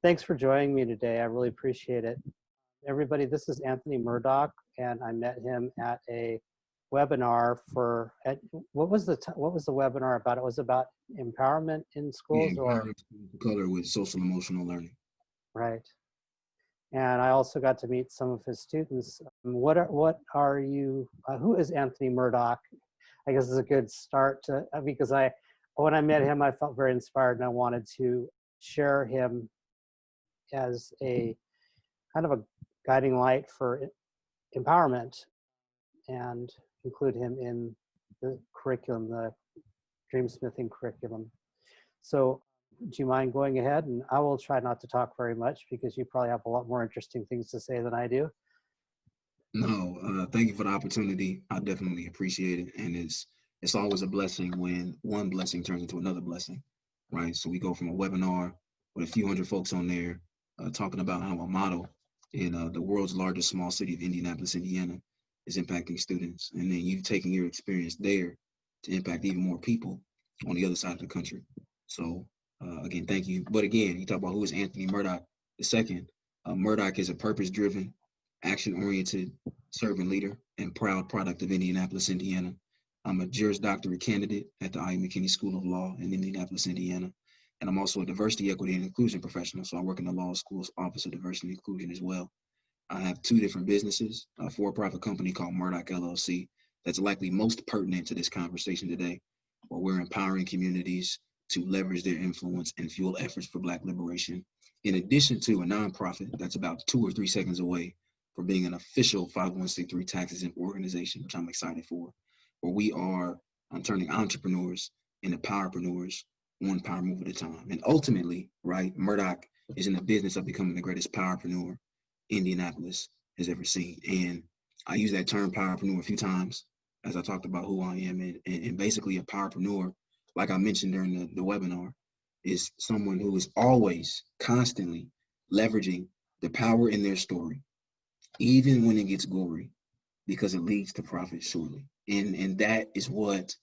Thanks for joining me today. I really appreciate it. Everybody, this is Anthony Murdock, and I met him at a webinar what was the webinar about? It was about empowerment in schools, empowering color with social emotional learning. Right. And I also got to meet some of his students. Who is Anthony Murdock? I guess is a good start because when I met him, I felt very inspired and I wanted to share him as a kind of a guiding light for empowerment and include him in the curriculum, the Dreamsmithing curriculum. So do you mind going ahead? And I will try not to talk very much because you probably have a lot more interesting things to say than I do. No, thank you for the opportunity. I definitely appreciate it. And it's always a blessing when one blessing turns into another blessing, right? So we go from a webinar with a few hundred folks on there talking about how a model in the world's largest small city of Indianapolis, Indiana, is impacting students. And then you've taken your experience there to impact even more people on the other side of the country. So again, thank you. But again, you talk about who is Anthony Murdock II. Murdock is a purpose-driven, action-oriented servant leader and proud product of Indianapolis, Indiana. I'm a Juris Doctorate candidate at the McKinney School of Law in Indianapolis, Indiana. And I'm also a diversity, equity, and inclusion professional. So I work in the law school's Office of Diversity and Inclusion as well. I have two different businesses, a for-profit company called Murdock LLC that's likely most pertinent to this conversation today, where we're empowering communities to leverage their influence and fuel efforts for Black liberation, in addition to a nonprofit that's about 2 or 3 seconds away from being an official 501c3 tax-exempt organization, which I'm excited for, where we are turning entrepreneurs into powerpreneurs, one power move at a time. And ultimately, right, Murdock is in the business of becoming the greatest powerpreneur Indianapolis has ever seen. And I use that term powerpreneur a few times as I talked about who I am. And basically a powerpreneur, like I mentioned during the webinar, is someone who is always constantly leveraging the power in their story, even when it gets gory, because it leads to profit surely. And that is what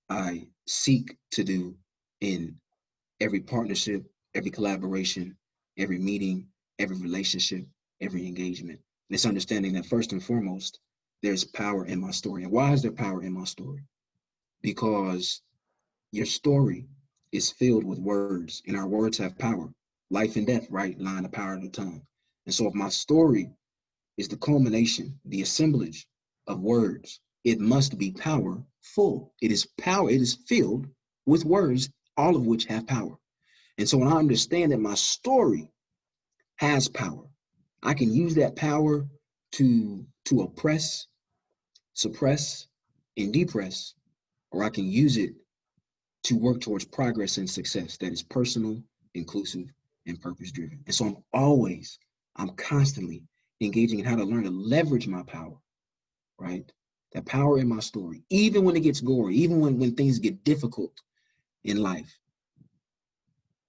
I seek to do in every partnership, every collaboration, every meeting, every relationship, every engagement. And it's understanding that first and foremost, there's power in my story. And why is there power in my story? Because your story is filled with words, and our words have power. Life and death, right, lie in the power of the tongue. And so if my story is the culmination, the assemblage of words, it must be powerful. It is power, it is filled with words, all of which have power. And so when I understand that my story has power, I can use that power to oppress, suppress, and depress, or I can use it to work towards progress and success that is personal, inclusive, and purpose-driven. And so I'm constantly engaging in how to learn to leverage my power, right? That power in my story, even when it gets gory, even when things get difficult in life,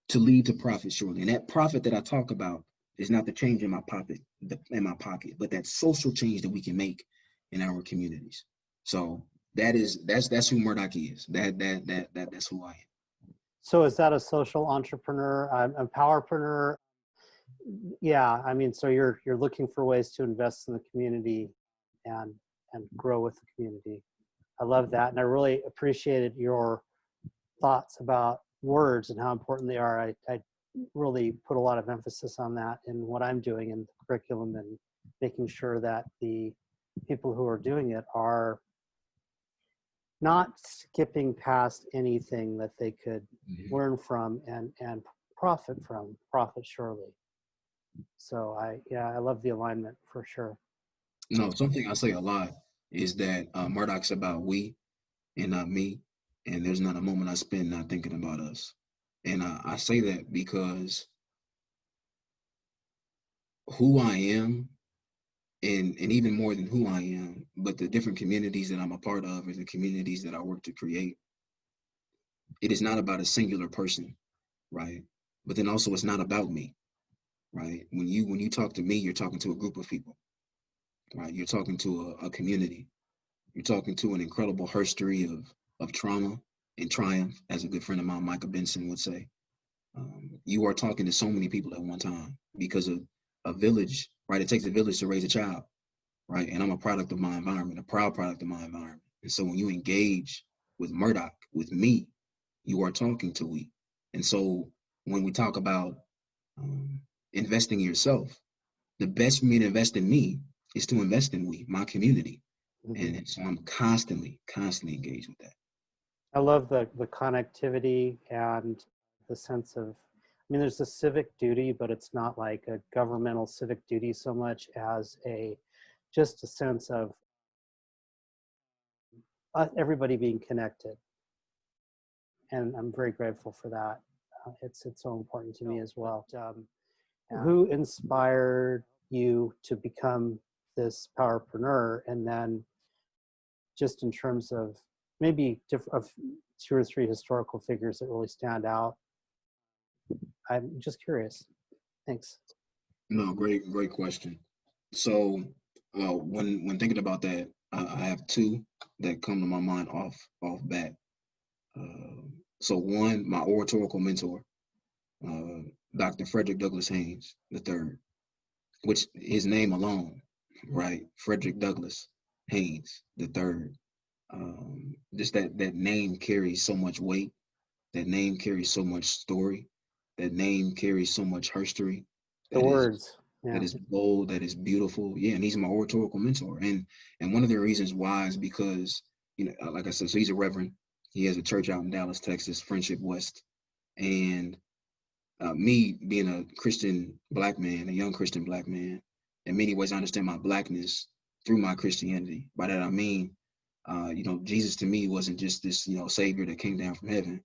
to lead to profit surely. And that profit that I talk about is not the change in my pocket, but that social change that we can make in our communities. So that's who Murdock is. That's who I am. So is that a social entrepreneur, a powerpreneur? Yeah, I mean, so you're looking for ways to invest in the community and grow with the community. I love that, and I really appreciated your thoughts about words and how important they are. I really put a lot of emphasis on that in what I'm doing in the curriculum and making sure that the people who are doing it are not skipping past anything that they could learn from and profit surely. So I love the alignment for sure. No, something I say a lot is that Murdock's about we and not me. And there's not a moment I spend not thinking about us. And I say that because who I am, and even more than who I am, but the different communities that I'm a part of, or the communities that I work to create, it is not about a singular person, right? But then also it's not about me, right? When you talk to me, you're talking to a group of people, right? You're talking to a community. You're talking to an incredible history of trauma and triumph, as a good friend of mine, Micah Benson, would say. You are talking to so many people at one time because of a village, right? It takes a village to raise a child, right? And I'm a product of my environment, a proud product of my environment. And so when you engage with Murdock, with me, you are talking to we. And so when we talk about investing in yourself, the best for me to invest in me is to invest in we, my community. And so I'm constantly engaged with that. I love the connectivity and the sense of, I mean, there's a civic duty, but it's not like a governmental civic duty so much as just a sense of everybody being connected. And I'm very grateful for that. It's so important to me as well. Who inspired you to become this powerpreneur? And then just in terms of maybe of 2 or 3 historical figures that really stand out. I'm just curious. Thanks. No, great question. So when thinking about that, I have 2 that come to my mind off bat. So one, my oratorical mentor, Dr. Frederick Douglass Haynes III, which his name alone, right? Frederick Douglass Haynes III. Just that name carries so much weight. That name carries so much story. That name carries so much history. The words. That is bold, that is beautiful. Yeah, and he's my oratorical mentor. And one of the reasons why is because, like I said, so he's a reverend. He has a church out in Dallas, Texas, Friendship West. And me being a Christian Black man, a young Christian Black man, in many ways I understand my Blackness through my Christianity. By that I mean, Jesus to me wasn't just this, savior that came down from heaven.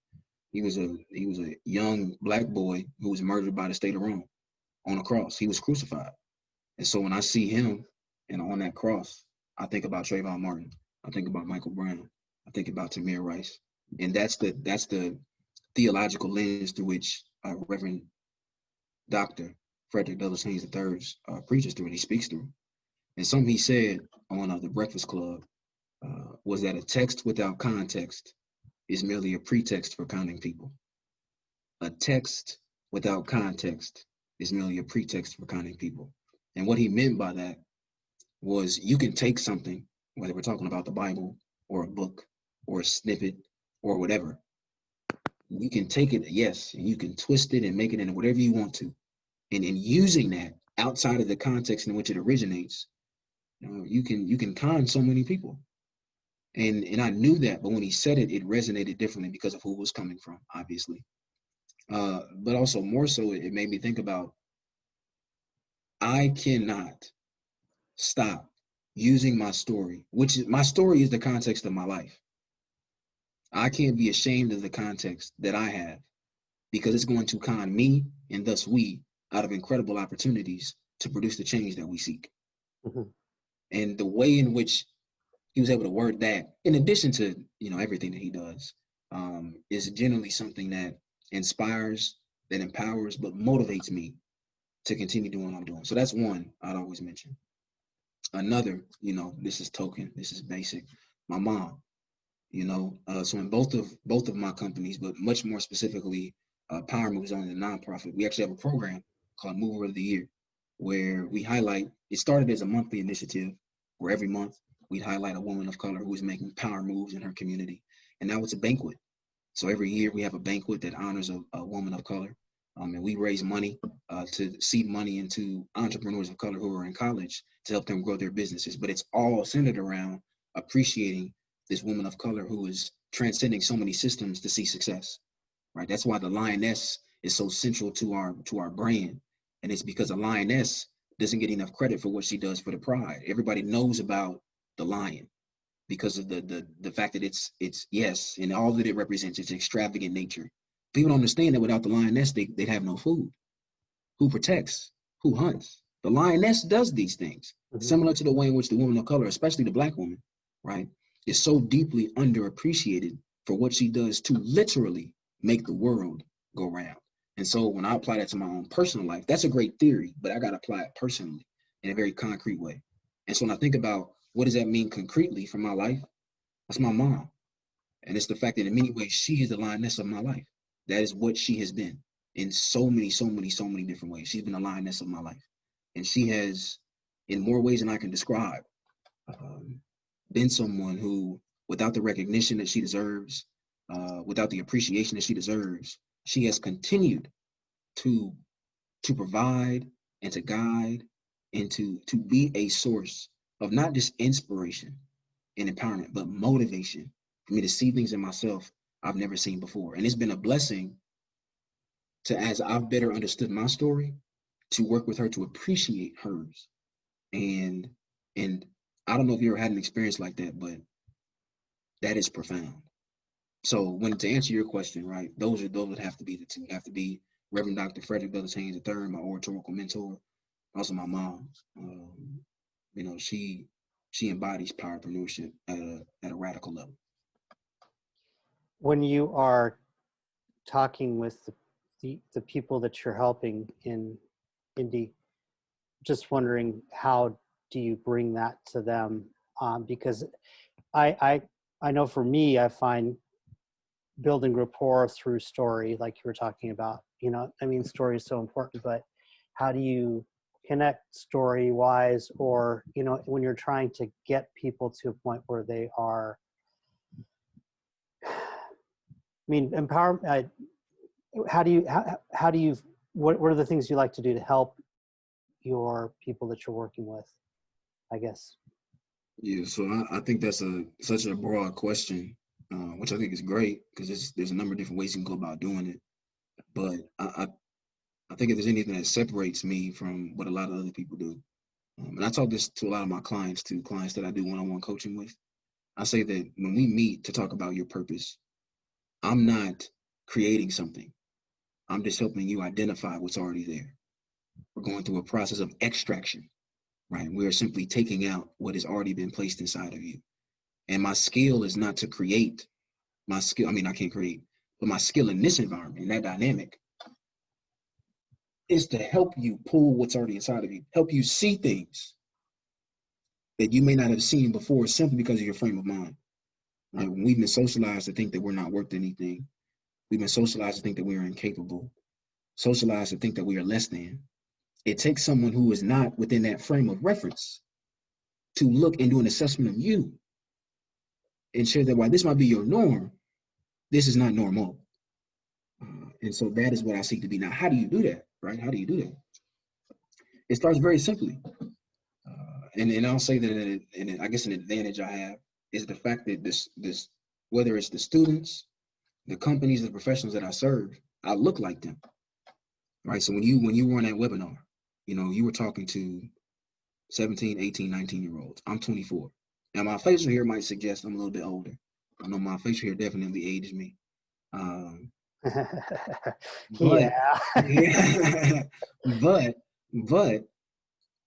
He was a young Black boy who was murdered by the state of Rome on a cross. He was crucified. And so when I see him and on that cross, I think about Trayvon Martin. I think about Michael Brown. I think about Tamir Rice. And that's the theological lens through which Reverend Dr. Frederick Douglass Haynes III preaches through and he speaks through. And something he said on the Breakfast Club was that a text without context is merely a pretext for counting people. A text without context is merely a pretext for counting people. And what he meant by that was you can take something, whether we're talking about the Bible or a book or a snippet or whatever, you can take it, yes, and you can twist it and make it into whatever you want to. And in using that outside of the context in which it originates, you can con so many people. And I knew that, but when he said it, it resonated differently because of who it was coming from, obviously. But also more so, it made me think about, I cannot stop using my story, my story is the context of my life. I can't be ashamed of the context that I have because it's going to con me and thus we out of incredible opportunities to produce the change that we seek. Mm-hmm. And the way in which he was able to word that, in addition to, everything that he does, is generally something that inspires, that empowers, but motivates me to continue doing what I'm doing. So that's one I'd always mention. Another, this is token, this is basic. My mom, so in both of my companies, but much more specifically, Power Moves on the nonprofit, we actually have a program called Mover of the Year, where we highlight, it started as a monthly initiative where every month we'd highlight a woman of color who is making power moves in her community. And now it's a banquet. So every year we have a banquet that honors a woman of color. And we raise money to seed money into entrepreneurs of color who are in college to help them grow their businesses. But it's all centered around appreciating this woman of color who is transcending so many systems to see success, right? That's why the lioness is so central to our brand. And it's because a lioness doesn't get enough credit for what she does for the pride. Everybody knows about the lion because of the fact that it's yes, and all that it represents, its extravagant nature. People don't understand that without the lioness, they'd have no food. Who protects? Who hunts? The lioness does these things, similar to the way in which the woman of color, especially the Black woman, right, is so deeply underappreciated for what she does to literally make the world go round. And so when I apply that to my own personal life, that's a great theory, but I got to apply it personally in a very concrete way. And so when I think about what does that mean concretely for my life, that's my mom. And it's the fact that in many ways, she is the lioness of my life. That is what she has been. in so many different ways. She's been a lioness of my life. And she has, in more ways than I can describe, been someone who, without the recognition that she deserves, without the appreciation that she deserves, she has continued to provide and to guide and to be a source of not just inspiration and empowerment, but motivation for me to see things in myself I've never seen before. And it's been a blessing to, as I've better understood my story, to work with her to appreciate hers. And I don't know if you ever had an experience like that, but that is profound. So when, to answer your question, right, those would have to be the two. Have to be Reverend Dr. Frederick Douglass Haynes III, my oratorical mentor, also my mom. You know, she embodies powerpreneurship at a radical level. When you are talking with the people that you're helping in Indy, just wondering, how do you bring that to them? Because I know for me, I find building rapport through story, like you were talking about, you know, I mean, story is so important, but how do you connect story wise, or, you know, when you're trying to get people to a point where they are, I mean, empower, how do you, what are the things you like to do to help your people that you're working with, I guess? Yeah, so I think that's such a broad question, which I think is great, because there's a number of different ways you can go about doing it. But I think if there's anything that separates me from what a lot of other people do, and I talk this to a lot of my clients too, clients that I do one-on-one coaching with, I say that when we meet to talk about your purpose, I'm not creating something. I'm just helping you identify what's already there. We're going through a process of extraction, right? We're simply taking out what has already been placed inside of you. And my skill is not to create. I can't create, but my skill in this environment, in that dynamic, is to help you pull what's already inside of you, help you see things that you may not have seen before simply because of your frame of mind. Right? When we've been socialized to think that we're not worth anything, we've been socialized to think that we are incapable, socialized to think that we are less than. It takes someone who is not within that frame of reference to look and do an assessment of you and share that while this might be your norm, this is not normal. And so that is what I seek to be. Now, how do you do that, right? How do you do that? It starts very simply. And I'll say that, and I guess an advantage I have is the fact that this whether it's the students, the companies, the professionals that I serve, I look like them, right? So when you were on that webinar, you know, you were talking to 17, 18, 19-year-olds. I'm 24. Now, my facial hair might suggest I'm a little bit older. I know my facial hair definitely ages me. But, yeah. but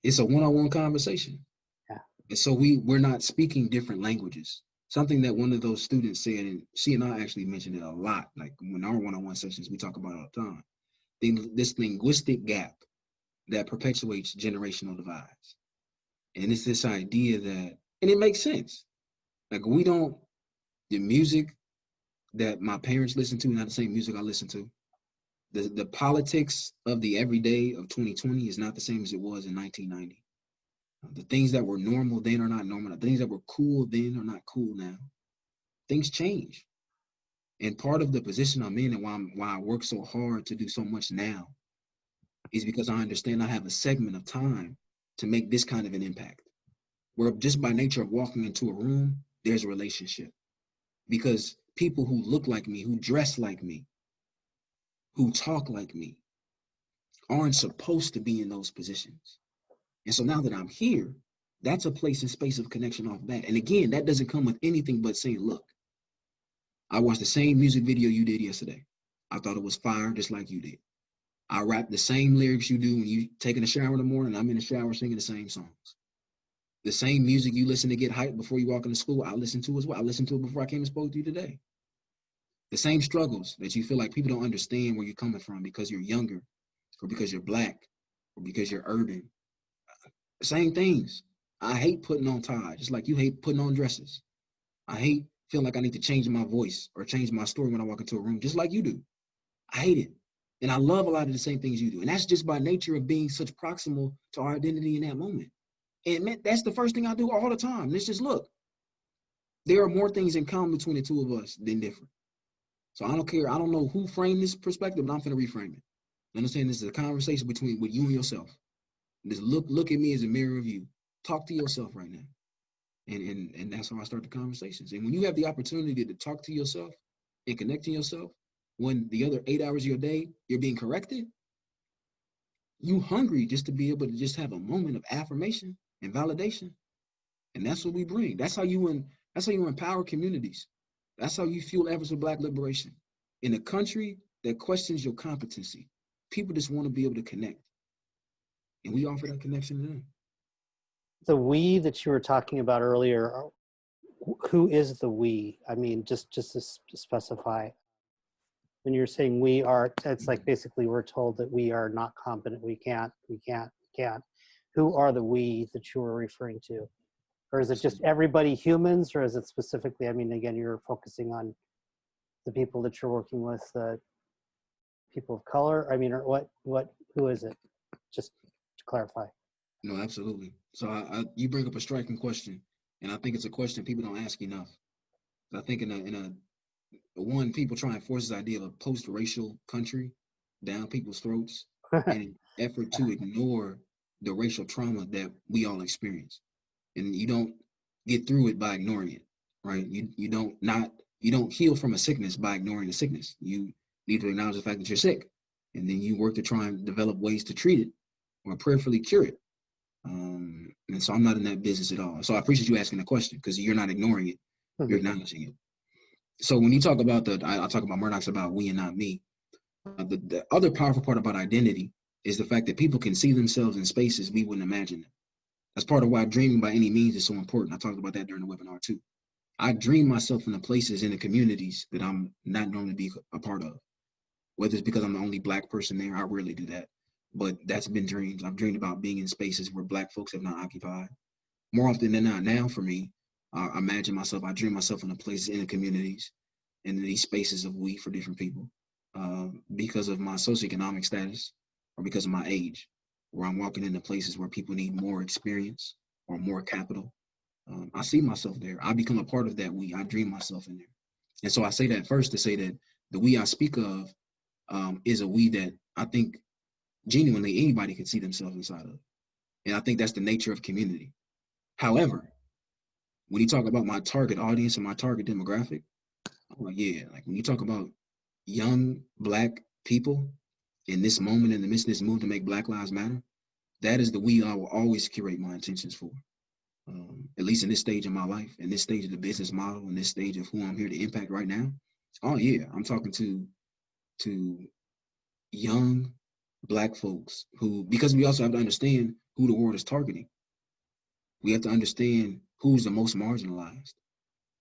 it's a one-on-one conversation. Yeah. And so we're not speaking different languages. Something that one of those students said, and she and I actually mentioned it a lot, like when our one-on-one sessions, we talk about it all the time. This linguistic gap that perpetuates generational divides. And it's this idea that, and it makes sense. Like the music that my parents listen to, not the same music I listen to. The politics of the everyday of 2020 is not the same as it was in 1990. The things that were normal then are not normal. The things that were cool then are not cool now. Things change. And part of the position I'm in and why I work so hard to do so much now is because I understand I have a segment of time to make this kind of an impact. Where just by nature of walking into a room, there's a relationship. Because people who look like me, who dress like me, who talk like me, aren't supposed to be in those positions. And so now that I'm here, that's a place and space of connection off that. And again, that doesn't come with anything but saying, look, I watched the same music video you did yesterday. I thought it was fire, just like you did. I rap the same lyrics you do when you taking a shower in the morning. I'm in the shower singing the same songs. The same music you listen to get hyped before you walk into school, I listen to as well. I listened to it before I came and spoke to you today. The same struggles that you feel like people don't understand where you're coming from because you're younger, or because you're Black, or because you're urban. Same things. I hate putting on ties, just like you hate putting on dresses. I hate feeling like I need to change my voice or change my story when I walk into a room, just like you do. I hate it. And I love a lot of the same things you do. And that's just by nature of being such proximal to our identity in that moment. And man, that's the first thing I do all the time. Let's just look. There are more things in common between the two of us than different. So I don't care. I don't know who framed this perspective, but I'm going to reframe it. Understand this is a conversation with you and yourself. Just look at me as a mirror of you. Talk to yourself right now. And that's how I start the conversations. And when you have the opportunity to talk to yourself and connect to yourself, when the other 8 hours of your day, you're being corrected, you hungry just to be able to just have a moment of affirmation and validation. And that's what we bring. That's how you empower communities. That's how you fuel efforts for Black liberation. In a country that questions your competency, people just want to be able to connect. And we offer that connection to them. The we that you were talking about earlier, who is the we? I mean, just to specify. When you're saying we are, it's like basically we're told that we are not competent, we can't. Who are the we that you were referring to? Or is it just everybody humans, or is it specifically, I mean, again, you're focusing on the people that you're working with, people of color? I mean, or who is it? Just to clarify. No, absolutely. So you bring up a striking question, and I think it's a question people don't ask enough. I think people try and force this idea of a post-racial country down people's throats in an effort to ignore the racial trauma that we all experience. And you don't get through it by ignoring it, right? You don't heal from a sickness by ignoring the sickness. You need to acknowledge the fact that you're sick, and then you work to try and develop ways to treat it or prayerfully cure it. And so I'm not in that business at all. So I appreciate you asking the question, because you're not ignoring it, you're acknowledging it. So when you talk about I talk about Murdock's about we and not me. The other powerful part about identity is the fact that people can see themselves in spaces we wouldn't imagine them. That's part of why dreaming by any means is so important. I talked about that during the webinar too. I dream myself in the places in the communities that I'm not normally be a part of. Whether it's because I'm the only Black person there, I rarely do that. But that's been dreams. I've dreamed about being in spaces where Black folks have not occupied. More often than not now for me, I dream myself in the places in the communities and in these spaces of we for different people because of my socioeconomic status or because of my age, where I'm walking into places where people need more experience or more capital. I see myself there. I become a part of that we. I dream myself in there. And so I say that first to say that the we I speak of is a we that I think genuinely anybody can see themselves inside of. And I think that's the nature of community. However, when you talk about my target audience and my target demographic, I'm like, yeah, like when you talk about young Black people in this moment, in the midst of this move to make Black Lives Matter, that is the we I will always curate my intentions for. At least in this stage of my life, in this stage of the business model, in this stage of who I'm here to impact right now. Oh yeah, I'm talking to young Black folks who, because we also have to understand who the world is targeting. We have to understand who's the most marginalized,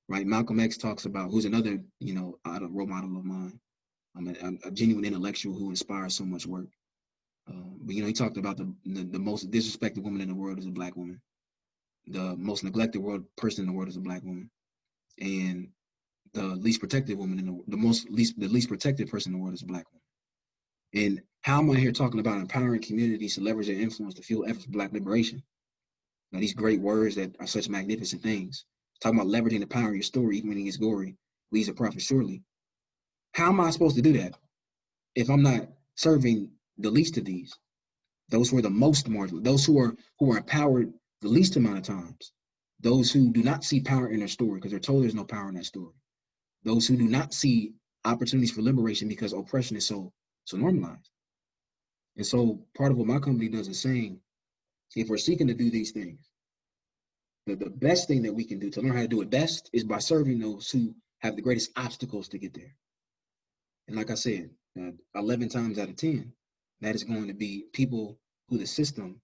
right? Malcolm X talks about, who's another, role model of mine. I'm a genuine intellectual who inspires so much work. But he talked about the most disrespected woman in the world is a Black woman. The most neglected person in the world is a Black woman, and the least protected woman the least protected person in the world is a Black woman. And how am I here talking about empowering communities to leverage their influence to fuel efforts for Black liberation? Now, these great words that are such magnificent things. Talking about leveraging the power of your story, even when it gets gory, leads to profit surely. How am I supposed to do that if I'm not serving the least of these? Those who are the most marginal, those who are empowered the least amount of times, those who do not see power in their story because they're told there's no power in that story, those who do not see opportunities for liberation because oppression is so normalized. And so part of what my company does is saying, if we're seeking to do these things, the best thing that we can do to learn how to do it best is by serving those who have the greatest obstacles to get there. And like I said, 11 times out of 10, that is going to be people who the system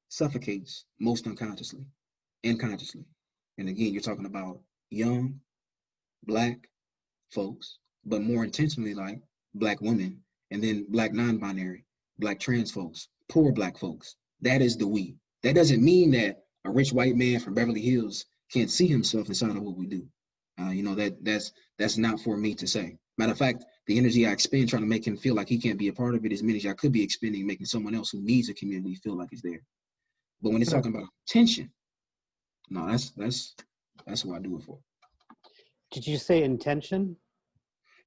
suffocates most unconsciously and consciously. And again, you're talking about young Black folks, but more intentionally like Black women, and then Black non-binary, Black trans folks, poor Black folks. That is the we. That doesn't mean that a rich white man from Beverly Hills can't see himself inside of what we do. That's not for me to say. Matter of fact, the energy I expend trying to make him feel like he can't be a part of it, as many as I could be expending making someone else who needs a community feel like it's there. But when it's talking about tension, no, that's what I do it for. Did you say intention?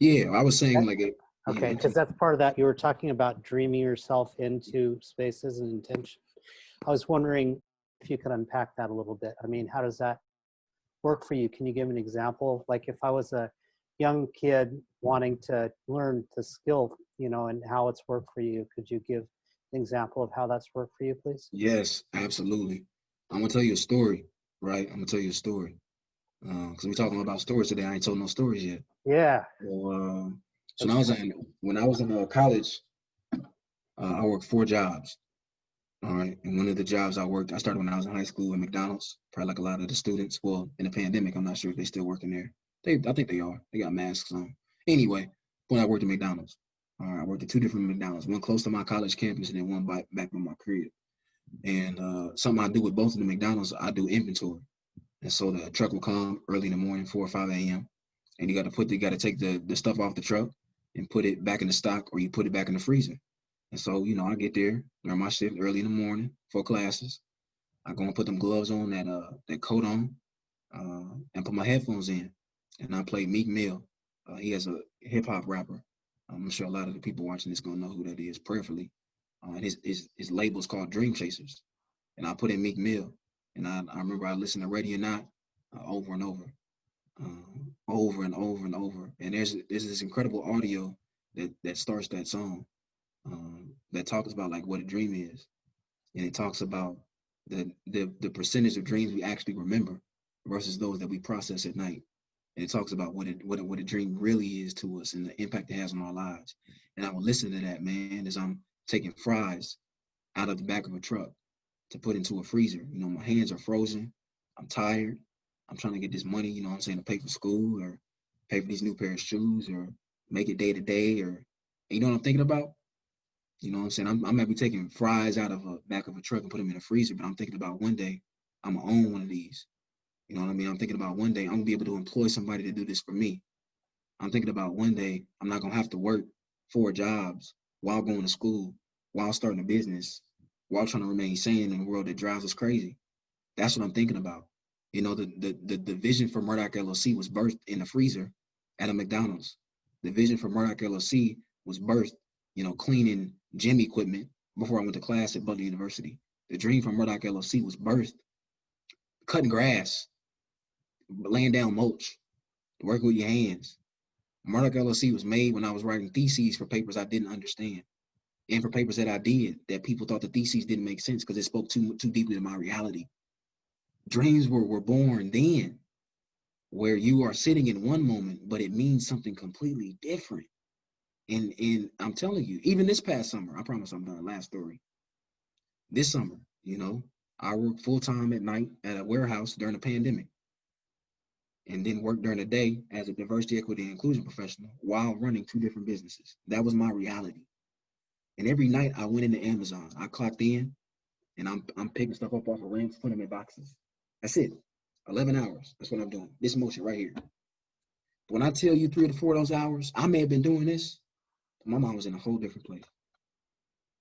Yeah, I was saying like it. Okay, because that's part of that. You were talking about dreaming yourself into spaces and intention. I was wondering if you could unpack that a little bit. I mean, how does that work for you? Can you give an example? Like if I was a young kid wanting to learn the skill, you know, and how it's worked for you, could you give an example of how that's worked for you, please? Yes, absolutely. I'm gonna tell you a story, right? I'm gonna tell you a story. Because we're talking about stories today. I ain't told no stories yet. Yeah. So when I was in college, I worked 4 jobs. All right. And one of the jobs I started when I was in high school at McDonald's, probably like a lot of the students. Well, in the pandemic, I'm not sure if they're still working there. I think they are. They got masks on. Anyway, when I worked at McDonald's, all right, I worked at 2 different McDonald's, one close to my college campus and then one back by my crib. And something I do with both of the McDonald's, I do inventory. And so the truck will come early in the morning, 4 or 5 a.m. And you got to take the stuff off the truck and put it back in the stock, or you put it back in the freezer. And so, you know, I get there during my shift early in the morning for classes. I go and put them gloves on, that coat on, and put my headphones in. And I play Meek Mill. He has a hip hop rapper. I'm sure a lot of the people watching this gonna know who that is prayerfully. And his label is called Dream Chasers. And I put in Meek Mill. And I remember I listened to Ready or Not over and over. Over and over and over. And there's this incredible audio that starts that song. That talks about like what a dream is, and it talks about the percentage of dreams we actually remember versus those that we process at night, and it talks about what a dream really is to us and the impact it has on our lives. And I would listen to that, man, as I'm taking fries out of the back of a truck to put into a freezer. You know, my hands are frozen. I'm tired. I'm trying to get this money, you know what I'm saying, to pay for school or pay for these new pair of shoes or make it day to day, or you know what I'm thinking about. You know what I'm saying? I might be taking fries out of a back of a truck and put them in a freezer, but I'm thinking about one day I'm gonna own one of these. You know what I mean? I'm thinking about one day I'm gonna be able to employ somebody to do this for me. I'm thinking about one day I'm not gonna have to work 4 jobs while going to school, while starting a business, while trying to remain sane in a world that drives us crazy. That's what I'm thinking about. You know, the vision for Murdock LLC was birthed in the freezer at a McDonald's. The vision for Murdock LLC was birthed, you know, cleaning gym equipment before I went to class at Butler University. The dream from Murdock LLC was birthed cutting grass, laying down mulch, working with your hands. Murdock LLC was made when I was writing theses for papers I didn't understand, and for papers that I did that people thought the theses didn't make sense because it spoke too deeply to my reality. Dreams were born then, where you are sitting in one moment, but it means something completely different. And I'm telling you, even this past summer, I promise I'm done. Last story. This summer, you know, I worked full time at night at a warehouse during the pandemic, and then worked during the day as a diversity, equity, and inclusion professional while running 2 different businesses. That was my reality. And every night I went into Amazon. I clocked in, and I'm picking stuff up off of ramps, putting them in boxes. That's it. 11 hours. That's what I'm doing. This motion right here. When I tell you 3 to 4 of those hours, I may have been doing this. My mind was in a whole different place.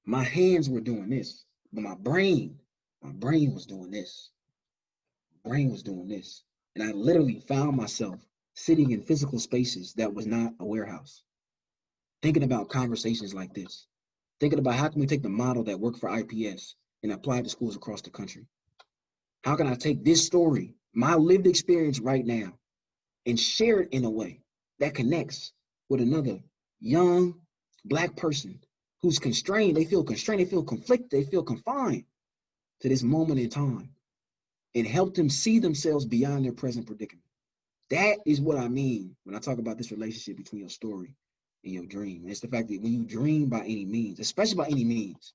My hands were doing this, but my brain was doing this. My brain was doing this. And I literally found myself sitting in physical spaces that was not a warehouse, thinking about conversations like this, thinking about how can we take the model that worked for IPS and apply it to schools across the country? How can I take this story, my lived experience right now, and share it in a way that connects with another young Black person who's constrained, they feel conflicted, they feel confined to this moment in time, and help them see themselves beyond their present predicament. That is what I mean when I talk about this relationship between your story and your dream. And it's the fact that when you dream by any means, especially by any means,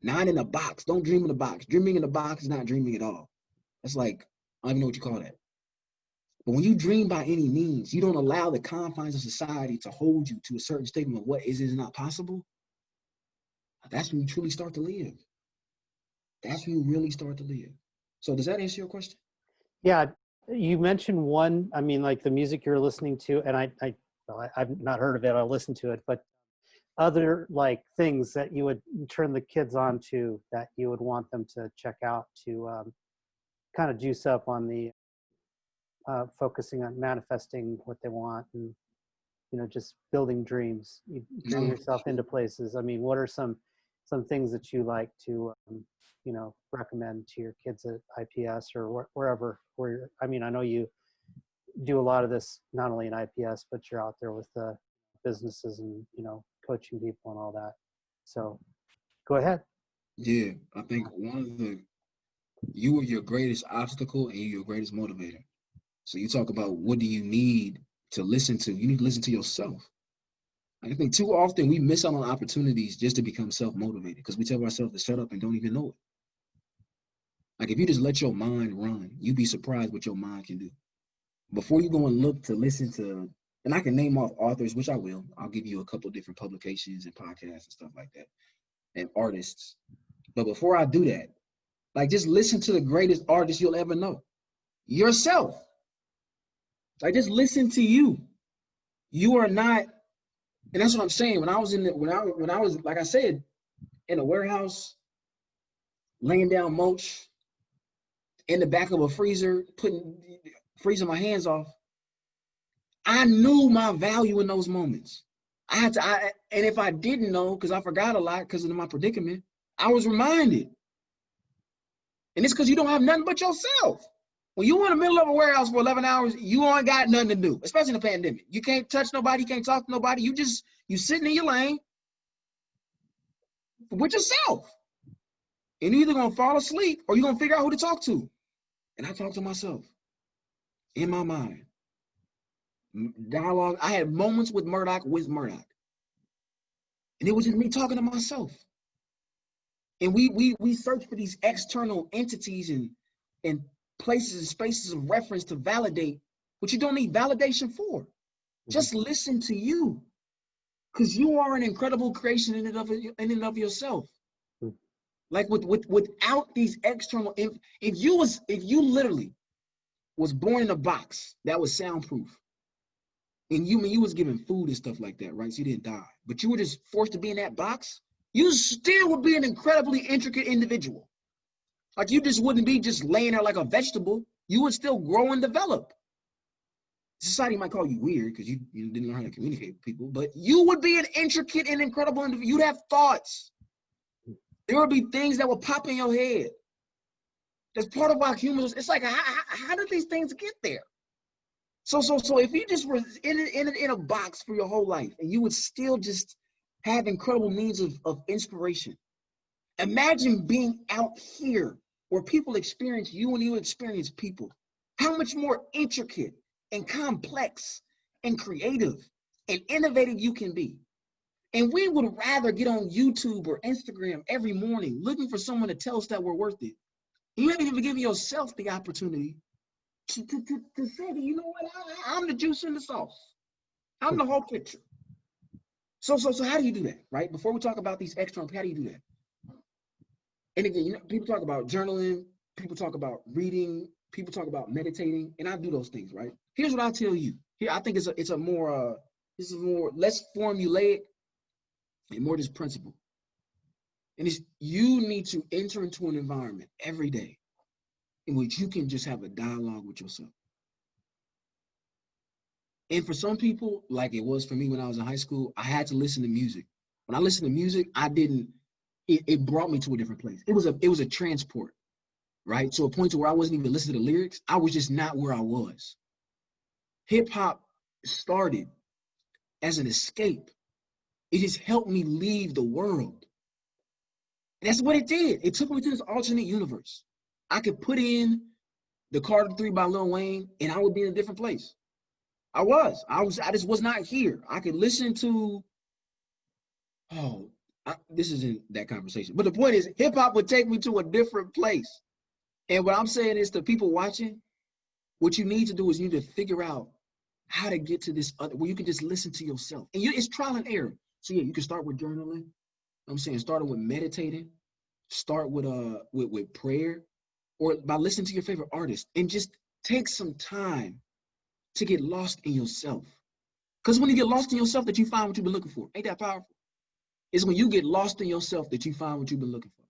not in a box, don't dream in a box. Dreaming in a box is not dreaming at all. That's like, I don't even know what you call that. But when you dream by any means, you don't allow the confines of society to hold you to a certain statement of what is not possible. That's when you truly start to live. That's when you really start to live. So does that answer your question? Yeah, you mentioned one, I mean, like the music you're listening to, and I well, I've not heard of it. I'll listen to it, but other like things that you would turn the kids on to that you would want them to check out to kind of juice up on the focusing on manifesting what they want, and just building dreams. You dream yourself into places. I mean, what are some things that you like to recommend to your kids at IPS or wherever I mean, I know you do a lot of this not only in IPS, but you're out there with the businesses and coaching people and all that. So go ahead. Yeah, I think you are your greatest obstacle and you're your greatest motivator. So you talk about what do you need to listen to? You need to listen to yourself. I think too often we miss out on opportunities just to become self-motivated because we tell ourselves to shut up and don't even know it. Like if you just let your mind run, you'd be surprised what your mind can do. Before you go and look to listen to, and I can name off authors, which I will. I'll give you a couple of different publications and podcasts and stuff like that, and artists. But before I do that, like just listen to the greatest artist you'll ever know, yourself. Like just listen to you. You are not, and that's what I'm saying. When I was like I said, in a warehouse, laying down mulch, in the back of a freezer, freezing my hands off, I knew my value in those moments. And if I didn't know, because I forgot a lot because of my predicament, I was reminded. And it's because you don't have nothing but yourself. When you're in the middle of a warehouse for 11 hours, you ain't got nothing to do, especially in the pandemic. You can't touch nobody, you can't talk to nobody. You sitting in your lane with yourself. And you're either gonna fall asleep or you're gonna figure out who to talk to. And I talked to myself in my mind. Dialogue. I had moments with Murdock. And it was just me talking to myself. And we search for these external entities and places and spaces of reference to validate what you don't need validation for. Just listen to you. Because you are an incredible creation in and of yourself. Like without these external, if you literally was born in a box that was soundproof, and you was given food and stuff like that, right? So you didn't die, but you were just forced to be in that box, you still would be an incredibly intricate individual. Like you just wouldn't be just laying there like a vegetable. You would still grow and develop. Society might call you weird because you didn't learn how to communicate with people, but you would be an intricate and incredible individual. You'd have thoughts. There would be things that would pop in your head. That's part of why humans. It's like, how did these things get there? So if you just were in a box for your whole life and you would still just have incredible means of inspiration. Imagine being out here where people experience you and you experience people. How much more intricate and complex and creative and innovative you can be. And we would rather get on YouTube or Instagram every morning looking for someone to tell us that we're worth it. You haven't even given yourself the opportunity to say that, you know what, I'm the juice in the sauce. I'm the whole picture. So how do you do that, right? Before we talk about these external, how do you do that? And again, people talk about journaling, people talk about reading, people talk about meditating, and I do those things, right? Here's what I'll tell you. Here, I think it's a more less formulaic and more just principle. And it's you need to enter into an environment every day in which you can just have a dialogue with yourself. And for some people, like it was for me when I was in high school, I had to listen to music. When I listened to music, it brought me to a different place. It was a transport, right? To a point to where I wasn't even listening to the lyrics. I was just not where I was. Hip hop started as an escape. It has helped me leave the world. And that's what it did. It took me to this alternate universe. I could put in the Carter 3 by Lil Wayne and I would be in a different place. I just was not here. I could listen to, this isn't that conversation. But the point is, hip hop would take me to a different place. And what I'm saying is to people watching, what you need to do is you need to figure out how to get to this other, where you can just listen to yourself. And it's trial and error. So yeah, you can start with journaling. I'm saying starting with meditating, start with prayer, or by listening to your favorite artist, and just take some time to get lost in yourself. Because when you get lost in yourself that you find what you've been looking for. Ain't that powerful? It's when you get lost in yourself that you find what you've been looking for.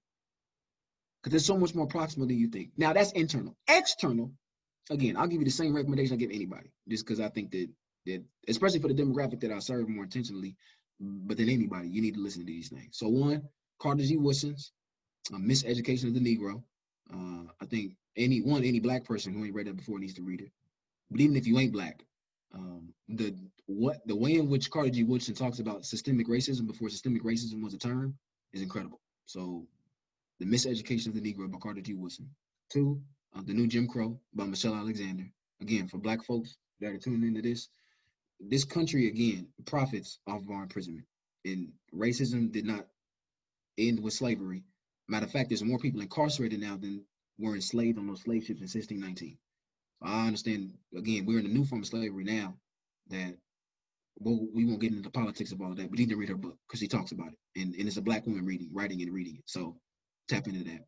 Because there's so much more proximal than you think. Now, that's internal. External, again, I'll give you the same recommendation I give anybody, just because I think that, especially for the demographic that I serve more intentionally, but than anybody, you need to listen to these things. So one, Carter G. Woodson's Miseducation of the Negro. I think any black person who ain't read that before needs to read it. But even if you ain't black, the way in which Carter G. Woodson talks about systemic racism before systemic racism was a term is incredible. So The Miseducation of the Negro by Carter G. Woodson. Two, The New Jim Crow by Michelle Alexander. Again, for black folks that are tuning into this country, again, profits off of our imprisonment. And racism did not end with slavery. Matter of fact, there's more people incarcerated now than were enslaved on those slave ships in 1619. I understand, again, we're in a new form of slavery now that, well, we won't get into the politics of all of that, but you need to read her book because she talks about it. And it's a black woman writing it. So tap into that.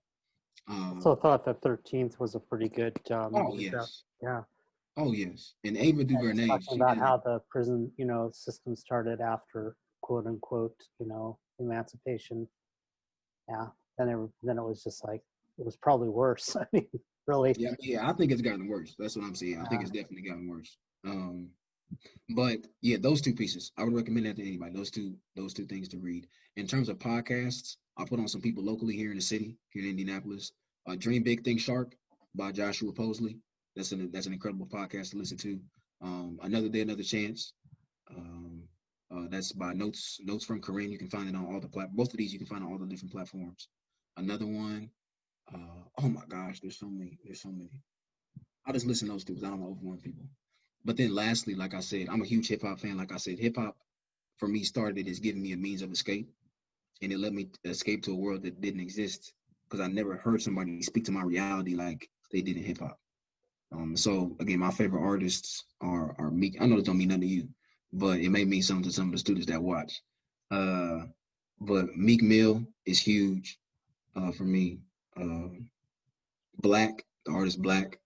So I thought that 13th was a pretty good. Oh, yes. Yeah. Oh, yes. And Ava DuVernay. Talking about how the prison, system started after, quote unquote, emancipation. Yeah. Then it was just like, it was probably worse. I mean, really. Yeah, I think it's gotten worse. That's what I'm saying. I think it's definitely gotten worse. But yeah, those two pieces, I would recommend that to anybody. Those two things to read. In terms of podcasts, I'll put on some people locally here in the city, here in Indianapolis. Dream Big, Think Sharp by Joshua Posley. That's an incredible podcast to listen to. Another Day, Another Chance. That's by Notes from Corinne. You can find it on all the both of these you can find on all the different platforms. Another one. Oh my gosh, there's so many. I'll just listen to those two because I don't want to overwhelm people. But then lastly, like I said, I'm a huge hip hop fan. Like I said, hip hop for me started as giving me a means of escape. And it let me escape to a world that didn't exist because I never heard somebody speak to my reality like they did in hip hop. So again, my favorite artists are Meek. I know it don't mean nothing to you, but it may mean something to some of the students that watch. But Meek Mill is huge for me. Black, the artist Black.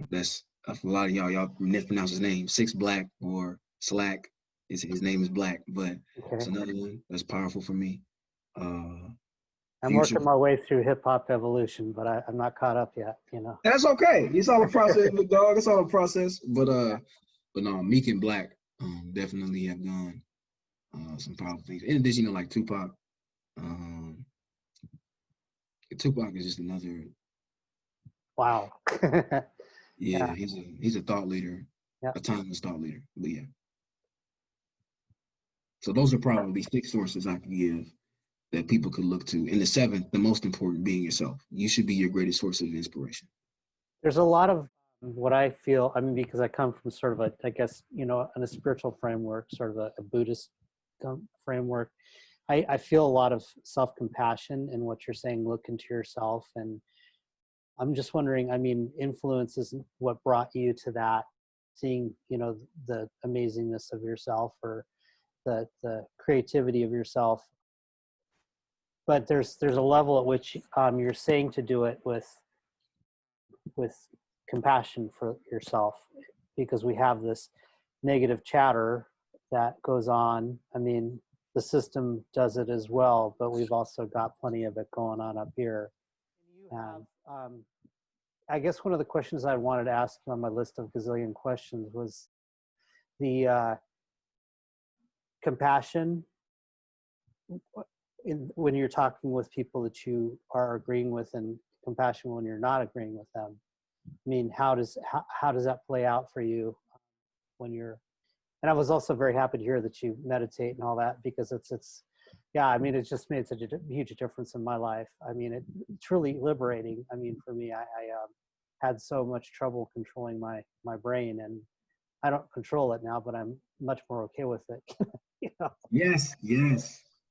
That's for a lot of y'all mispronounce his name. 6 Black or Slack. His name is Black, but it's another one that's powerful for me. I'm working my way through hip hop evolution, but I'm not caught up yet. That's okay. It's all a process, big dog. It's all a process. But no, Meek and Black definitely have done some powerful things. In addition, like Tupac. Tupac is just another. Wow. Yeah, he's a thought leader, a timeless thought leader. But yeah. So those are probably 6 sources I can give that people could look to. And the 7th, the most important, being yourself. You should be your greatest source of inspiration. There's a lot of what I feel, because I come from sort of I guess, in a spiritual framework, sort of a Buddhist framework. I feel a lot of self-compassion in what you're saying, look into yourself. And I'm just wondering, influence is what brought you to that, seeing, the amazingness of yourself or the creativity of yourself. But there's a level at which you're saying to do it with compassion for yourself, because we have this negative chatter that goes on. The system does it as well, but we've also got plenty of it going on up here. I guess one of the questions I wanted to ask on my list of gazillion questions was the compassion when you're talking with people that you are agreeing with, and compassion when you're not agreeing with them. How does that play out for you when you're? And I was also very happy to hear that you meditate and all that, because it's it just made such a huge difference in my life. It's truly liberating. For me, I had so much trouble controlling my brain, and I don't control it now, but I'm much more okay with it. Yes.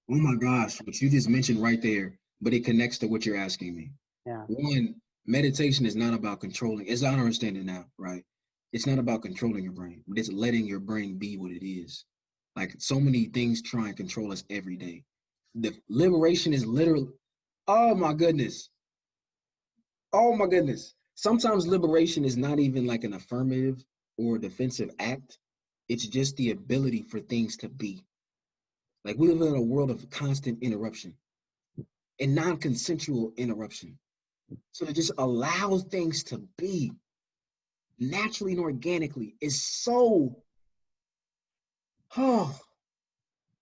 Oh my gosh, what you just mentioned right there, but it connects to what you're asking me. Yeah. One, meditation is not about controlling. As I understand it now, right? It's not about controlling your brain, but it's letting your brain be what it is. Like, so many things try and control us every day. The liberation is literally, oh my goodness. Sometimes liberation is not even like an affirmative or defensive act. It's just the ability for things to be. Like we live in a world of constant interruption and non-consensual interruption. So to just allow things to be naturally and organically is so,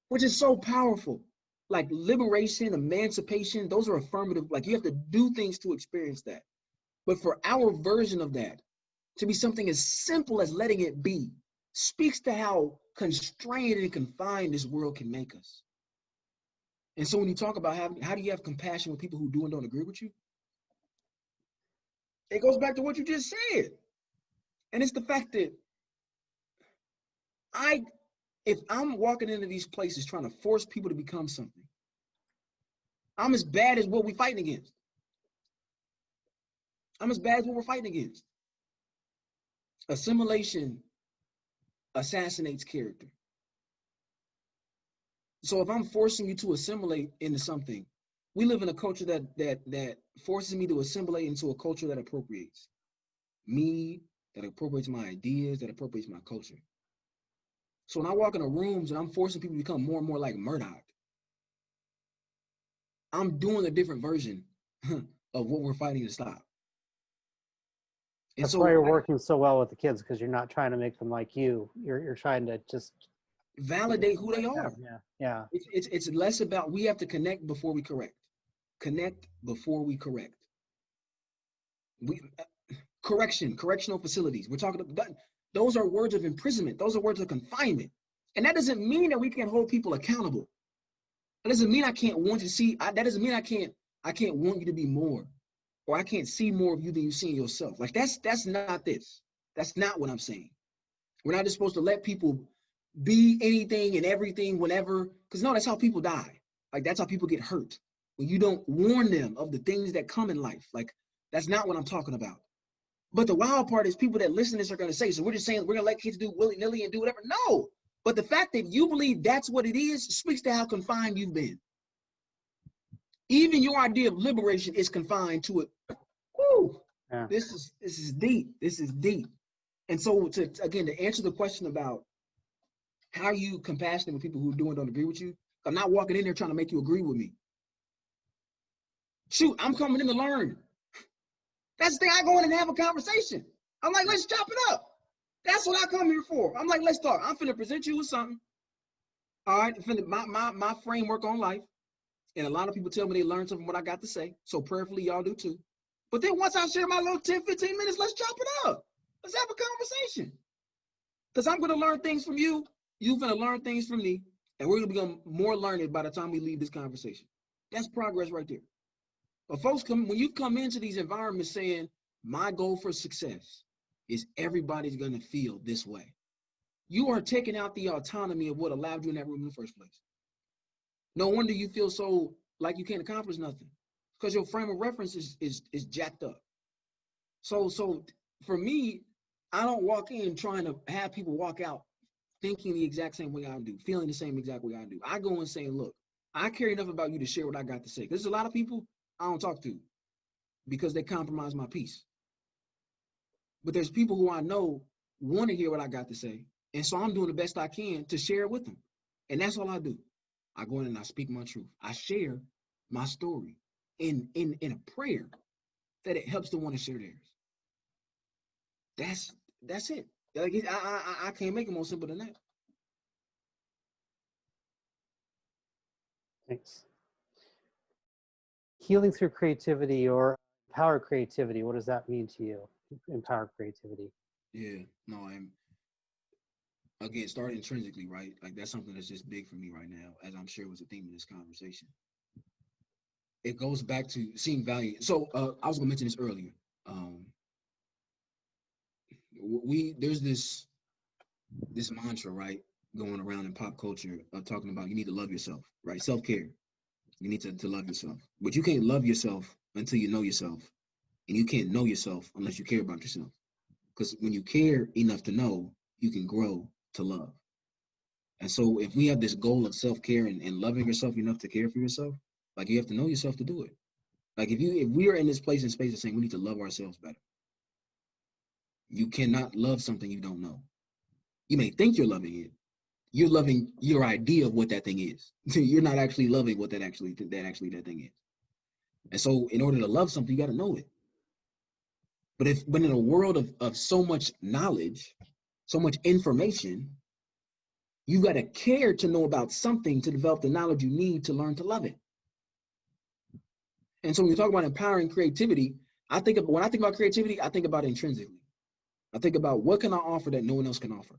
which is so powerful. Like liberation, emancipation, those are affirmative. Like you have to do things to experience that. But for our version of that to be something as simple as letting it be speaks to how constrained and confined this world can make us. And so when you talk about how do you have compassion with people who do and don't agree with you, it goes back to what you just said. And it's the fact that if I'm walking into these places trying to force people to become something, I'm as bad as what we're fighting against. I'm as bad as what we're fighting against. Assimilation assassinates character. So if I'm forcing you to assimilate into something, we live in a culture that forces me to assimilate into a culture that appropriates me, that appropriates my ideas, that appropriates my culture. So when I walk into rooms and I'm forcing people to become more and more like Murdock, I'm doing a different version of what we're fighting to stop. And that's why you're working so well with the kids, because you're not trying to make them like you. You're trying to just validate who they are. Yeah. It's less about, we have to connect before we correct. Connect before we correct. Correctional facilities. We're talking about, those are words of imprisonment. Those are words of confinement. And that doesn't mean that we can't hold people accountable. That doesn't mean I can't want you to see, that doesn't mean I can't want you to be more, or I can't see more of you than you see in yourself. Like that's not this. That's not what I'm saying. We're not just supposed to let people be anything and everything whenever, because no, that's how people die. Like that's how people get hurt. When you don't warn them of the things that come in life. Like that's not what I'm talking about. But the wild part is people that listen to this are going to say, so we're just saying we're going to let kids do willy-nilly and do whatever. No. But the fact that you believe that's what it is speaks to how confined you've been. Even your idea of liberation is confined to it. Woo! Yeah. This is deep. This is deep. And so to answer the question about how are you compassionate with people who do and don't agree with you, I'm not walking in there trying to make you agree with me. Shoot, I'm coming in to learn. That's the thing. I go in and have a conversation. I'm like, let's chop it up. That's what I come here for. I'm like, let's talk. I'm finna present you with something. All right, my framework on life. And a lot of people tell me they learn something from what I got to say. So prayerfully, y'all do too. But then once I share my little 10, 15 minutes, let's chop it up. Let's have a conversation. Because I'm going to learn things from you. You're going to learn things from me. And we're going to become more learned by the time we leave this conversation. That's progress right there. But folks, when you come into these environments saying, my goal for success is everybody's going to feel this way, you are taking out the autonomy of what allowed you in that room in the first place. No wonder you feel so like you can't accomplish nothing, because your frame of reference is jacked up. So for me, I don't walk in trying to have people walk out thinking the exact same way I do, feeling the same exact way I do. I go in saying, look, I care enough about you to share what I got to say. There's a lot of people I don't talk to because they compromise my peace. But there's people who I know want to hear what I got to say. And so I'm doing the best I can to share it with them. And that's all I do. I go in and I speak my truth. I share my story in a prayer that it helps the one to share theirs. That's it. Like I can't make it more simple than that. Thanks. Healing through creativity or empower creativity. What does that mean to you? Empower creativity. Yeah, no, again, start intrinsically, right? Like that's something that's just big for me right now, as I'm sure was a theme of this conversation. It goes back to seeing value. So I was gonna mention this earlier. There's this mantra, right, going around in pop culture of talking about you need to love yourself, right? Self-care. You need to love yourself. But you can't love yourself until you know yourself. And you can't know yourself unless you care about yourself. Because when you care enough to know, you can grow to love. And so if we have this goal of self-care and loving yourself enough to care for yourself, like you have to know yourself to do it. Like if we are in this place and space of saying we need to love ourselves better, you cannot love something you don't know. You may think you're loving it. You're loving your idea of what that thing is. You're not actually loving what that thing is. And so in order to love something, you got to know it. But in a world of so much knowledge, so much information, you got to care to know about something to develop the knowledge you need to learn to love it. And so when you talk about empowering creativity, when I think about creativity, I think about it intrinsically. I think about what can I offer that no one else can offer.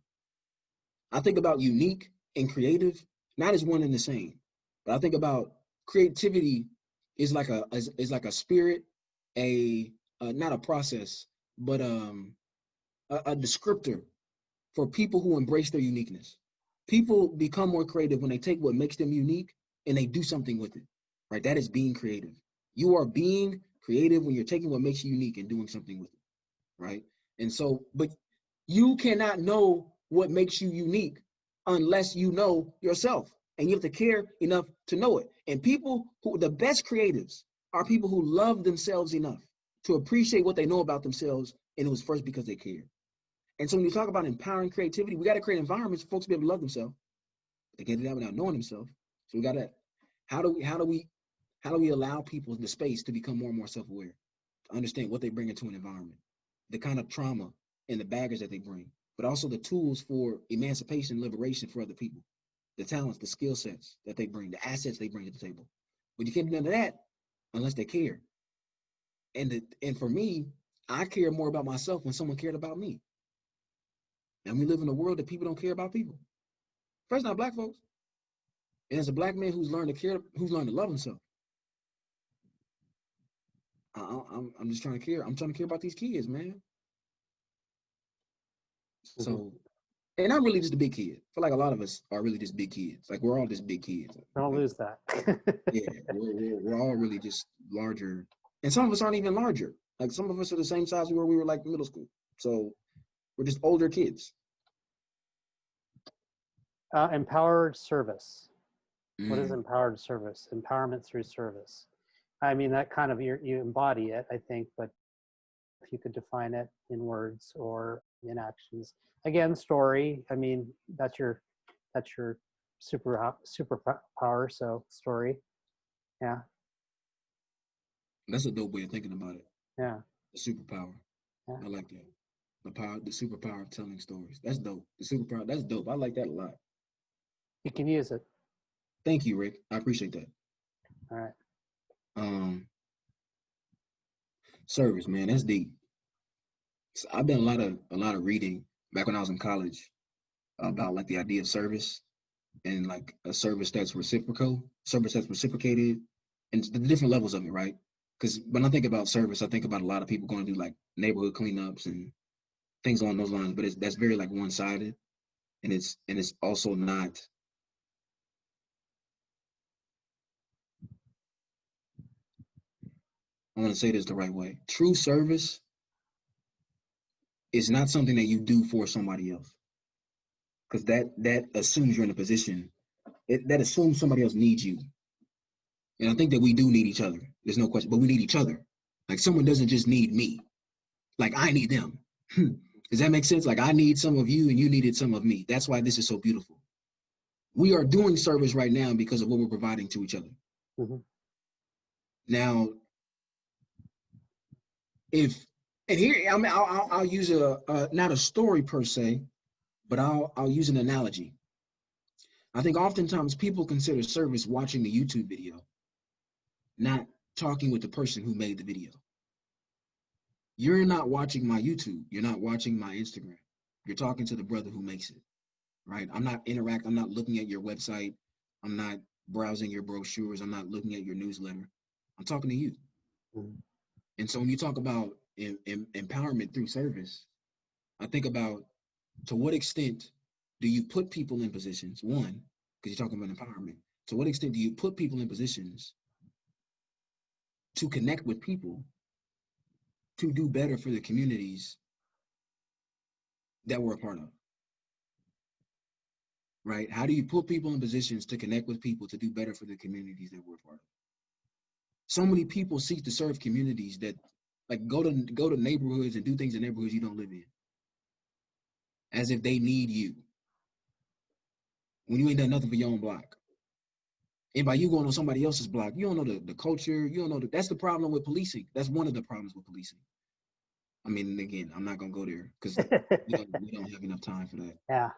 I think about unique and creative, not as one and the same, but I think about creativity is like a spirit, not a process, but a descriptor for people who embrace their uniqueness. People become more creative when they take what makes them unique and they do something with it, right? That is being creative. You are being creative when you're taking what makes you unique and doing something with it, right? And so, but you cannot know what makes you unique unless you know yourself, and you have to care enough to know it. And the best creatives are people who love themselves enough to appreciate what they know about themselves, and it was first because they cared. And so when you talk about empowering creativity, we got to create environments for folks to be able to love themselves. They can't do that without knowing themselves. So we got to, how do we allow people the space to become more and more self-aware, to understand what they bring into an environment, the kind of trauma and the baggage that they bring, but also the tools for emancipation and liberation for other people, the talents, the skill sets that they bring, the assets they bring to the table. But you can't do none of that unless they care. And for me, I care more about myself when someone cared about me. And we live in a world that people don't care about people. First, not Black folks. And as a Black man who's learned to love himself, I'm just trying to care. I'm trying to care about these kids, man. So, and I'm really just a big kid. I feel like a lot of us are really just big kids. Like we're all just big kids. Don't lose that. Yeah, we're all really just larger. And some of us aren't even larger. Like some of us are the same size we were like middle school. So we're just older kids. Empowered service. What is empowered service? Empowerment through service. I mean, that kind of, you embody it, I think, but if you could define it in words or in actions. Again, story. I mean, that's your superpower. So story. Yeah. That's a dope way of thinking about it. Yeah. The superpower. Yeah. I like that. The superpower of telling stories. That's dope. The superpower. That's dope. I like that a lot. You can use it. Thank you, Rick. I appreciate that. All right. Service, man, that's deep. So I've done a lot of reading back when I was in college about like the idea of service and like a service that's reciprocated, and the different levels of it, right? Because when I think about service, I think about a lot of people going to do like neighborhood cleanups and things along those lines, but that's very like one-sided, and it's also not. I want to say this the right way. True service is not something that you do for somebody else, because that assumes you're in a position. That assumes somebody else needs you. And I think that we do need each other. There's no question, but we need each other. Like someone doesn't just need me. Like I need them. Does that make sense? Like I need some of you and you needed some of me. That's why this is so beautiful. We are doing service right now because of what we're providing to each other. Mm-hmm. Now, I'll use not a story per se, but I'll use an analogy. I think oftentimes people consider service watching the YouTube video, not talking with the person who made the video. You're not watching my YouTube. You're not watching my Instagram. You're talking to the brother who makes it, right? I'm not looking at your website. I'm not browsing your brochures. I'm not looking at your newsletter. I'm talking to you. Mm-hmm. And so when you talk about empowerment through service, I think about to what extent do you put people in positions, one, because you're talking about empowerment, to what extent do you put people in positions to connect with people to do better for the communities that we're a part of, right? How do you put people in positions to connect with people to do better for the communities that we're a part of? So many people seek to serve communities that like go to neighborhoods and do things in neighborhoods you don't live in. as if they need you when you ain't done nothing for your own block. And by you going on somebody else's block, you don't know the culture. You don't know that's the problem with policing. That's one of the problems with policing. I mean, again, I'm not gonna go there because we don't have enough time for that. Yeah.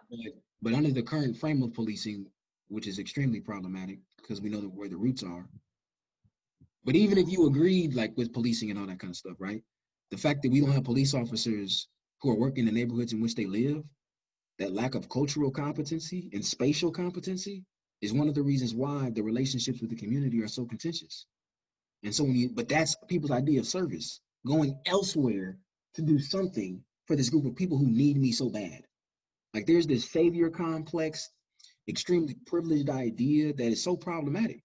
But under the current frame of policing, which is extremely problematic because we know where the roots are. But even if you agreed like with policing and all that kind of stuff, right? The fact that we don't have police officers who are working in the neighborhoods in which they live, that lack of cultural competency and spatial competency is one of the reasons why the relationships with the community are so contentious. And so but that's people's idea of service, going elsewhere to do something for this group of people who need me so bad. Like there's this savior complex, extremely privileged idea that is so problematic.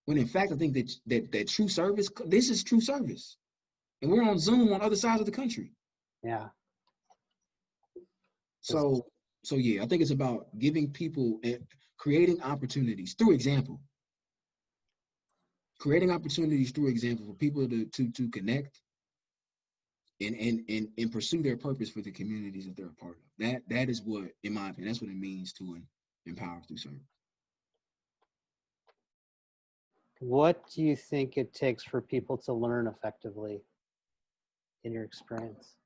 When in fact, I think that true service, this is true service. And we're on Zoom on other sides of the country. Yeah. So yeah, I think it's about giving people, creating opportunities through example. Creating opportunities through example for people to connect and pursue their purpose for the communities that they're a part of. That is what, in my opinion, that's what it means to empower through service. What do you think it takes for people to learn effectively in your experience?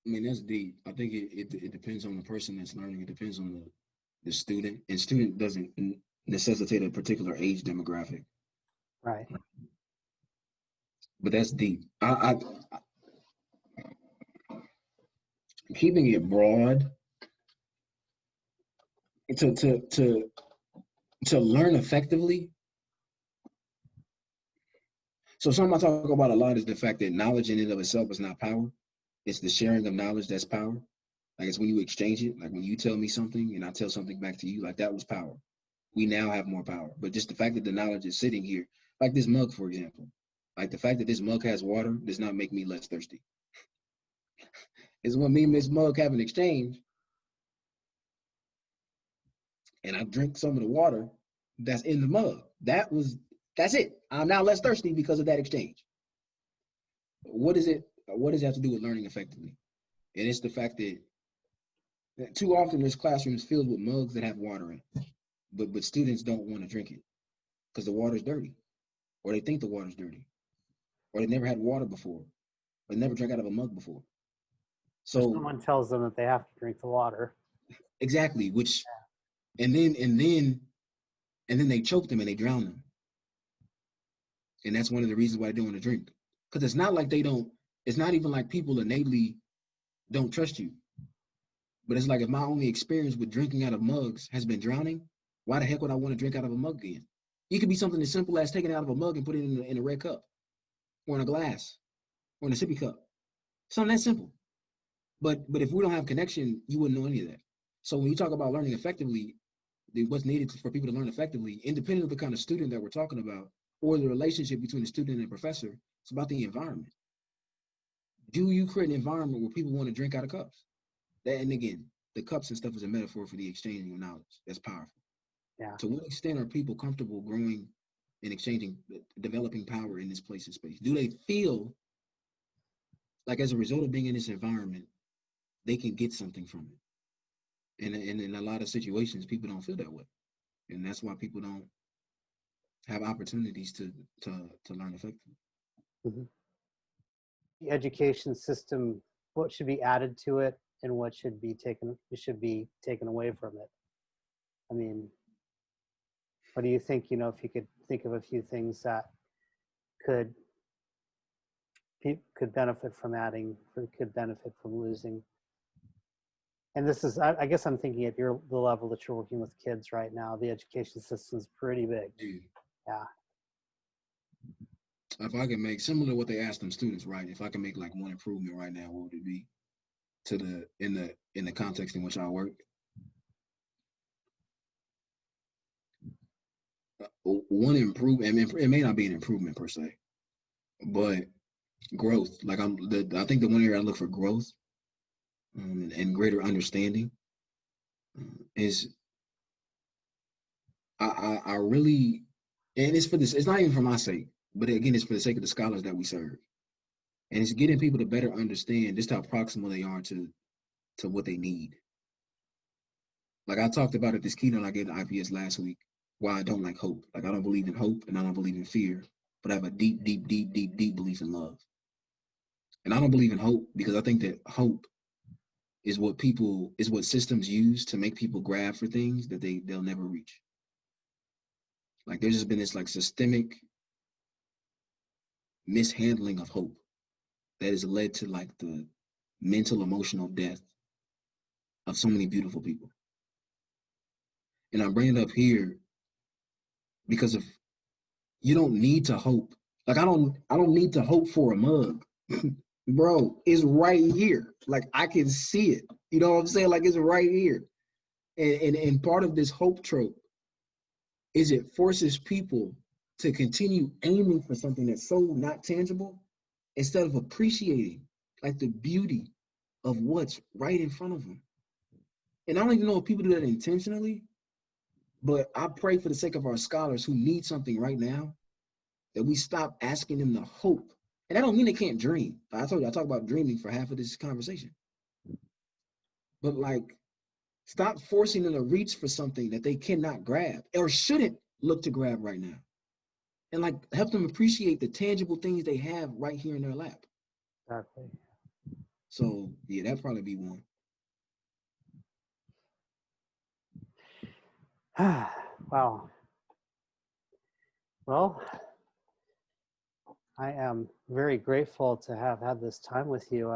I mean, that's deep. I think it depends on the person that's learning. It depends on the student. And student doesn't necessitate a particular age demographic. Right. But that's deep. I keeping it broad to learn effectively. So something I talk about a lot is the fact that knowledge in and of itself is not power. It's the sharing of knowledge that's power. Like it's when you exchange it, like when you tell me something and I tell something back to you, like that was power. We now have more power. But just the fact that the knowledge is sitting here, like this mug, for example, like the fact that this mug has water does not make me less thirsty. It's when me and this mug have an exchange and I drink some of the water that's in the mug. That's it. I'm now less thirsty because of that exchange. What does it have to do with learning effectively? And it's the fact that too often there's classrooms filled with mugs that have water in it, but students don't want to drink it because the water's dirty, or they think the water's dirty, or they never had water before, or they never drank out of a mug before. So someone tells them that they have to drink the water. Exactly, which, and then they choke them and they drown them. And that's one of the reasons why they don't want to drink. Because it's not like it's not even like people innately don't trust you. But it's like if my only experience with drinking out of mugs has been drowning, why the heck would I want to drink out of a mug again? It could be something as simple as taking it out of a mug and put it in a red cup, or in a glass, or in a sippy cup. Something that simple. But if we don't have connection, you wouldn't know any of that. So when you talk about learning effectively, what's needed for people to learn effectively, independent of the kind of student that we're talking about, or the relationship between the student and professor, it's about the environment. Do you create an environment where people want to drink out of cups? And again, the cups and stuff is a metaphor for the exchanging of knowledge. That's powerful. Yeah. To what extent are people comfortable growing and exchanging, developing power in this place and space? Do they feel like as a result of being in this environment, they can get something from it? And in a lot of situations, people don't feel that way. And that's why people don't have opportunities to learn effectively. Mm-hmm. The education system, what should be added to it and what should be taken away from it? I mean, what do you think, if you could think of a few things that could benefit from adding, or could benefit from losing? And this is, I guess I'm thinking at the level that you're working with kids right now, the education system's pretty big. Yeah. If I can make, similar to what they asked them students, right? If I can make like one improvement right now, what would it be in the context in which I work? One improvement, it may not be an improvement per se, but growth. Like I think the one area I look for growth and greater understanding is I really And it's for this, it's not even for my sake, but again, it's for the sake of the scholars that we serve. And it's getting people to better understand just how proximal they are to what they need. Like I talked about at this keynote I gave the IPS last week, why I don't like hope. Like I don't believe in hope and I don't believe in fear, but I have a deep, deep, deep, deep, deep belief in love. And I don't believe in hope because I think that hope is what systems use to make people grab for things that they'll never reach. Like there's just been this like systemic mishandling of hope that has led to like the mental emotional death of so many beautiful people. And I'm bringing it up here because of you don't need to hope. Like I don't need to hope for a mug. Bro, it's right here. Like I can see it. You know what I'm saying? Like it's right here. And part of this hope trope is it forces people to continue aiming for something that's so not tangible instead of appreciating like the beauty of what's right in front of them. And I don't even know if people do that intentionally, but I pray for the sake of our scholars who need something right now that we stop asking them to hope. And I don't mean they can't dream. I told you, I talk about dreaming for half of this conversation. But like, stop forcing them to reach for something that they cannot grab or shouldn't look to grab right now. And like, help them appreciate the tangible things they have right here in their lap. Exactly. So yeah, that'd probably be one. Wow. Well, I am very grateful to have had this time with you.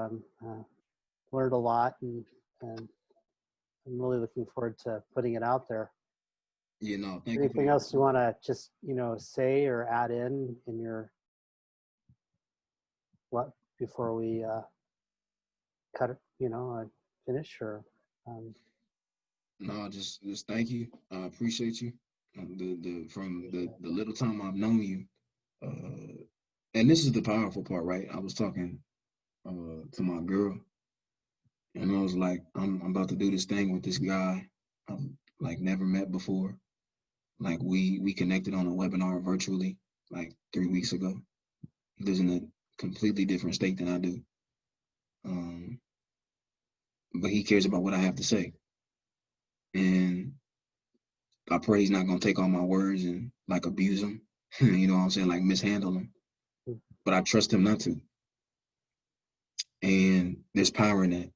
Learned a lot, and I'm really looking forward to putting it out there. Yeah, no, thank you. Anything else you want to just, say or add in your what before we cut it, finish or? No, just thank you. I appreciate you. From the little time I've known you, and this is the powerful part, right? I was talking to my girl, and I was like, I'm about to do this thing with this guy I've like never met before. Like we connected on a webinar virtually like 3 weeks ago. He lives in a completely different state than I do, but he cares about what I have to say, and I pray he's not gonna take all my words and like abuse them. You know what I'm saying? Like mishandle them. But I trust him not to. And there's power in that.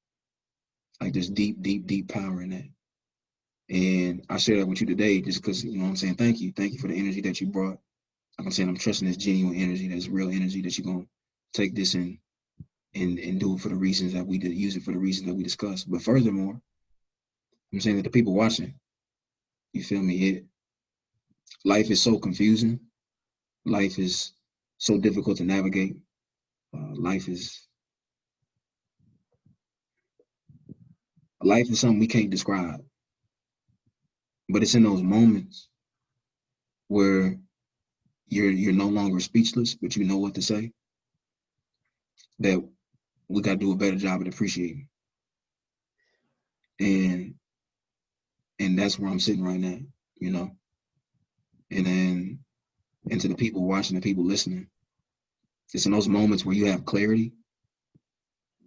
Like there's deep, deep, deep power in that. And I share that with you today just because, you know what I'm saying? Thank you. Thank you for the energy that you brought. Like I'm saying, I'm trusting this genuine energy, that's real energy that you're gonna take this and do it for the reasons that we did, use it for the reasons that we discussed. But furthermore, I'm saying that the people watching, you feel me? Life is so confusing. Life is so difficult to navigate. Life is something we can't describe, but it's in those moments where you're no longer speechless, but you know what to say, that we got to do a better job at appreciating. And that's where I'm sitting right now, you know. And then, and to the people watching, the people listening, it's in those moments where you have clarity,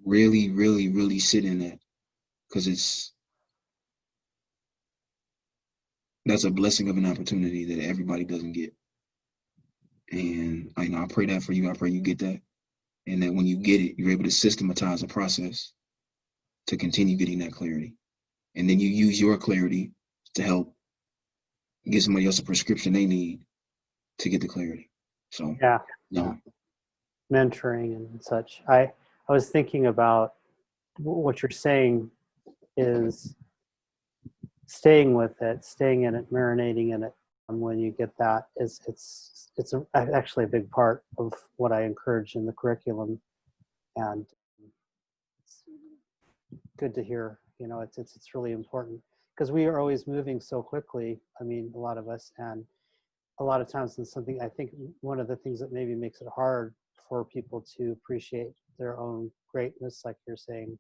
really, really, really sit in that, because that's a blessing of an opportunity that everybody doesn't get. And I pray that for you. I pray you get that. And that when you get it, you're able to systematize a process to continue getting that clarity. And then you use your clarity to help give somebody else a prescription they need to get the clarity. So Yeah. Mentoring and such. I was thinking about what you're saying is staying with it, staying in it, marinating in it. And when you get that, it's actually a big part of what I encourage in the curriculum, and it's good to hear. It's really important because we are always moving so quickly. I mean, a lot of us, and a lot of times it's something. I think one of the things that maybe makes it hard for people to appreciate their own greatness, like you're saying,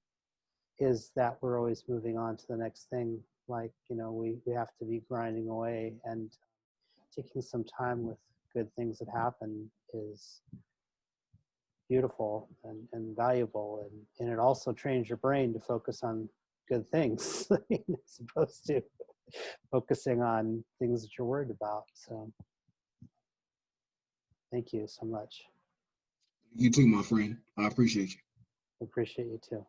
is that we're always moving on to the next thing. Like, we have to be grinding away. And taking some time with good things that happen is beautiful and valuable, and it also trains your brain to focus on good things as opposed to focusing on things that you're worried about. So thank you so much. You too, my friend. I appreciate you. Appreciate you too.